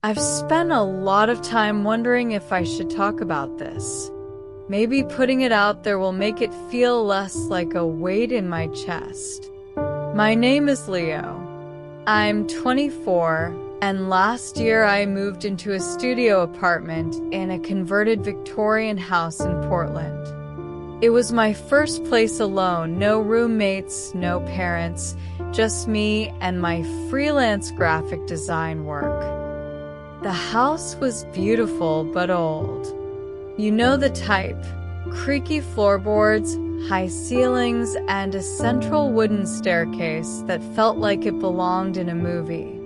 I've spent a lot of time wondering if I should talk about this. Maybe putting it out there will make it feel less like a weight in my chest. My name is Leo. I'm 24, and last year I moved into a studio apartment in a converted Victorian house in Portland. It was my first place alone, no roommates, no parents, just me and my freelance graphic design work. The house was beautiful but old. You know the type: creaky floorboards, high ceilings, and a central wooden staircase that felt like it belonged in a movie.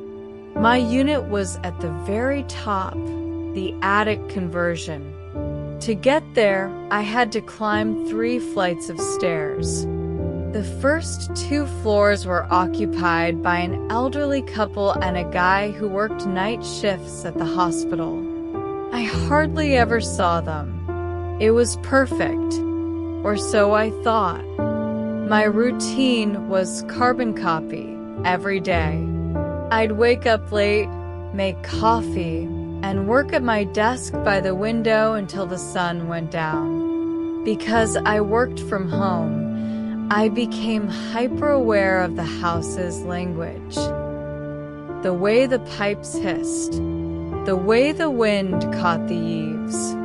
My unit was at the very top, the attic conversion. To get there, I had to climb 3 flights of stairs. The first 2 floors were occupied by an elderly couple and a guy who worked night shifts at the hospital. I hardly ever saw them. It was perfect, or so I thought. My routine was carbon copy every day. I'd wake up late, make coffee, and work at my desk by the window until the sun went down. Because I worked from home, I became hyper-aware of the house's language. The way the pipes hissed, the way the wind caught the eaves.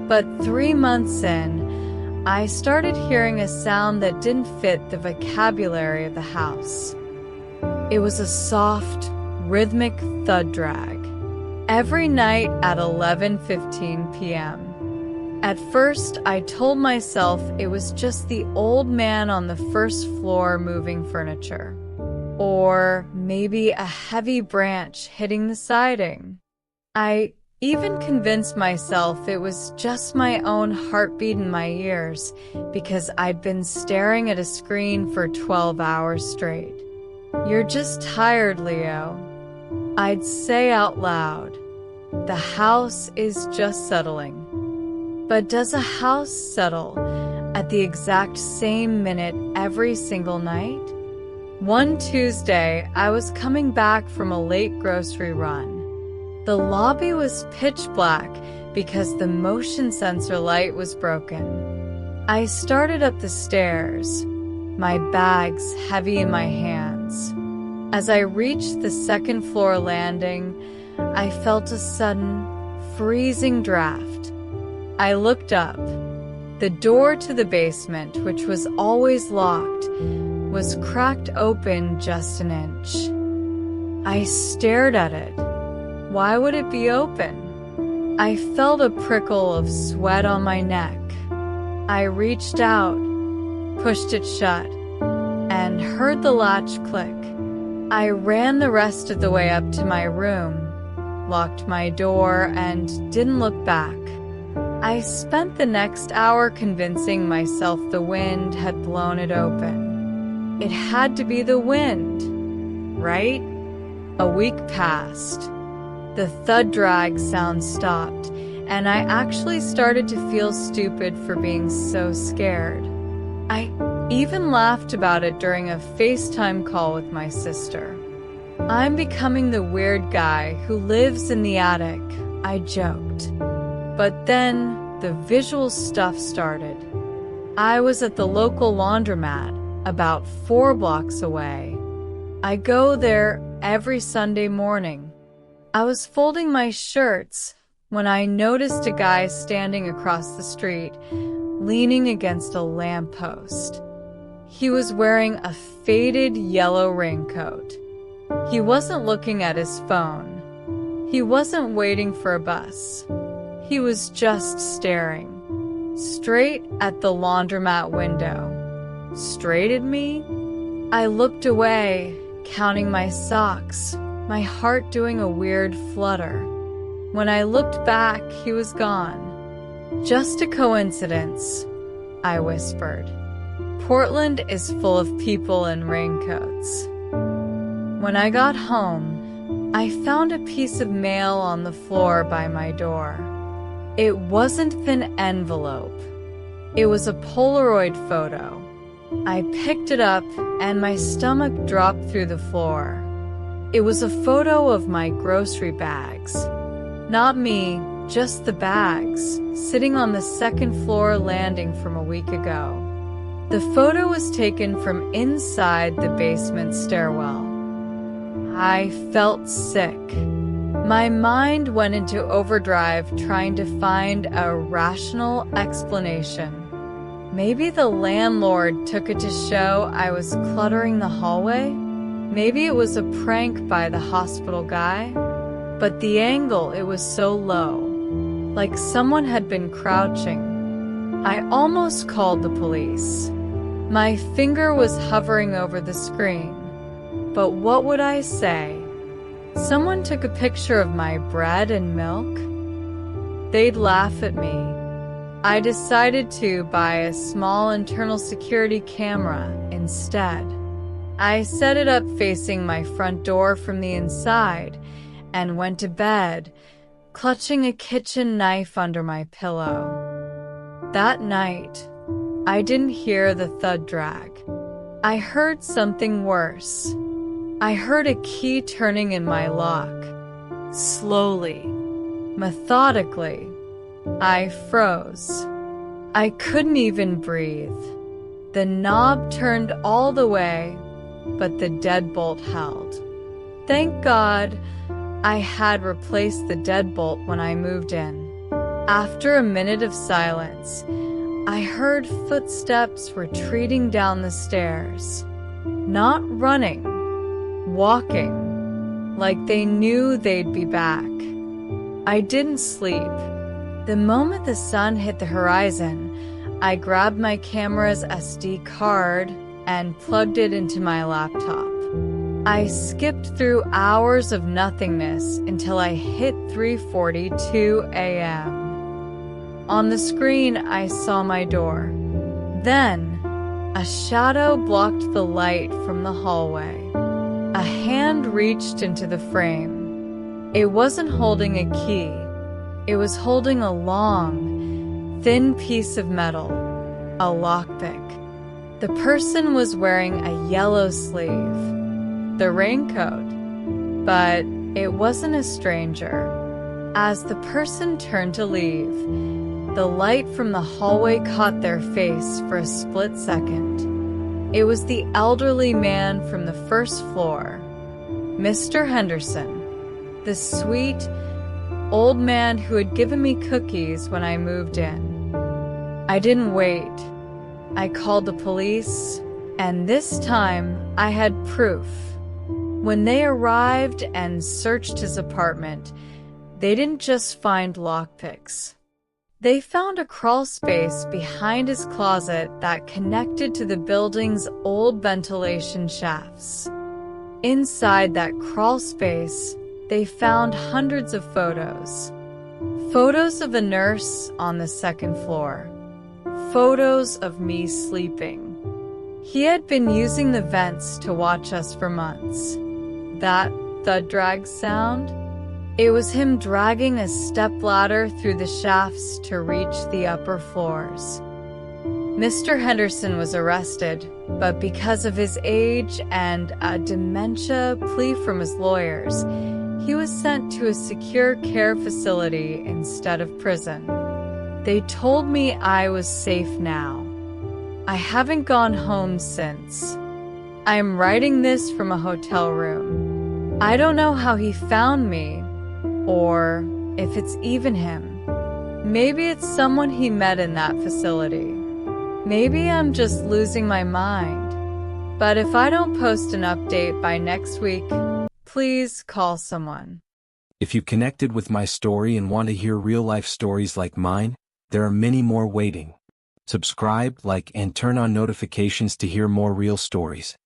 But 3 months in, I started hearing a sound that didn't fit the vocabulary of the house. It was a soft, rhythmic thud-drag. Every night at 11:15 p.m. At first, I told myself it was just the old man on the first floor moving furniture. Or maybe a heavy branch hitting the siding. I even convinced myself it was just my own heartbeat in my ears because I'd been staring at a screen for 12 hours straight. "You're just tired, Leo," I'd say out loud. "The house is just settling." But does a house settle at the exact same minute every single night? One Tuesday, I was coming back from a late grocery run. The lobby was pitch black because the motion sensor light was broken. I started up the stairs, my bags heavy in my hands. As I reached the second floor landing, I felt a sudden, freezing draft. I looked up. The door to the basement, which was always locked, was cracked open just an inch. I stared at it. Why would it be open? I felt a prickle of sweat on my neck. I reached out, pushed it shut, and heard the latch click. I ran the rest of the way up to my room, locked my door, and didn't look back. I spent the next hour convincing myself the wind had blown it open. It had to be the wind, right? A week passed. The thud-drag sound stopped, and I actually started to feel stupid for being so scared. I even laughed about it during a FaceTime call with my sister. "I'm becoming the weird guy who lives in the attic," I joked. But then the visual stuff started. I was at the local laundromat, about 4 blocks away. I go there every Sunday morning. I was folding my shirts when I noticed a guy standing across the street, leaning against a lamppost. He was wearing a faded yellow raincoat. He wasn't looking at his phone. He wasn't waiting for a bus. He was just staring, straight at the laundromat window. Straight at me? I looked away, counting my socks, my heart doing a weird flutter. When I looked back, he was gone. "Just a coincidence," I whispered. "Portland is full of people in raincoats." When I got home, I found a piece of mail on the floor by my door. It wasn't an envelope. It was a Polaroid photo. I picked it up and my stomach dropped through the floor. It was a photo of my grocery bags. Not me, just the bags, sitting on the second floor landing from a week ago. The photo was taken from inside the basement stairwell. I felt sick. My mind went into overdrive trying to find a rational explanation. Maybe the landlord took it to show I was cluttering the hallway. Maybe it was a prank by the hospital guy. But the angle, it was so low, like someone had been crouching. I almost called the police. My finger was hovering over the screen. But what would I say? Someone took a picture of my bread and milk? They'd laugh at me. I decided to buy a small internal security camera instead. I set it up facing my front door from the inside and went to bed, clutching a kitchen knife under my pillow. That night, I didn't hear the thud-drag. I heard something worse. I heard a key turning in my lock. Slowly, methodically, I froze. I couldn't even breathe. The knob turned all the way, but the deadbolt held. Thank God I had replaced the deadbolt when I moved in. After a minute of silence, I heard footsteps retreating down the stairs. Not running, walking, like they knew they'd be back. I didn't sleep. The moment the sun hit the horizon, I grabbed my camera's SD card and plugged it into my laptop. I skipped through hours of nothingness until I hit 3:42 a.m. On the screen, I saw my door. Then, a shadow blocked the light from the hallway. A hand reached into the frame. It wasn't holding a key. It was holding a long, thin piece of metal, a lockpick. The person was wearing a yellow sleeve, the raincoat, but it wasn't a stranger. As the person turned to leave, the light from the hallway caught their face for a split second. It was the elderly man from the first floor, Mr. Henderson, the sweet, old man who had given me cookies when I moved in. I didn't wait. I called the police, and this time I had proof. When they arrived and searched his apartment, they didn't just find lockpicks. They found a crawl space behind his closet that connected to the building's old ventilation shafts. Inside that crawl space, they found hundreds of photos. Photos of a nurse on the second floor. Photos of me sleeping. He had been using the vents to watch us for months. That thud-drag sound? It was him dragging a stepladder through the shafts to reach the upper floors. Mr. Henderson was arrested, but because of his age and a dementia plea from his lawyers, he was sent to a secure care facility instead of prison. They told me I was safe now. I haven't gone home since. I am writing this from a hotel room. I don't know how he found me, or if it's even him. Maybe it's someone he met in that facility. Maybe I'm just losing my mind. But if I don't post an update by next week, please call someone. If you connected with my story and want to hear real-life stories like mine, there are many more waiting. Subscribe, like, and turn on notifications to hear more real stories.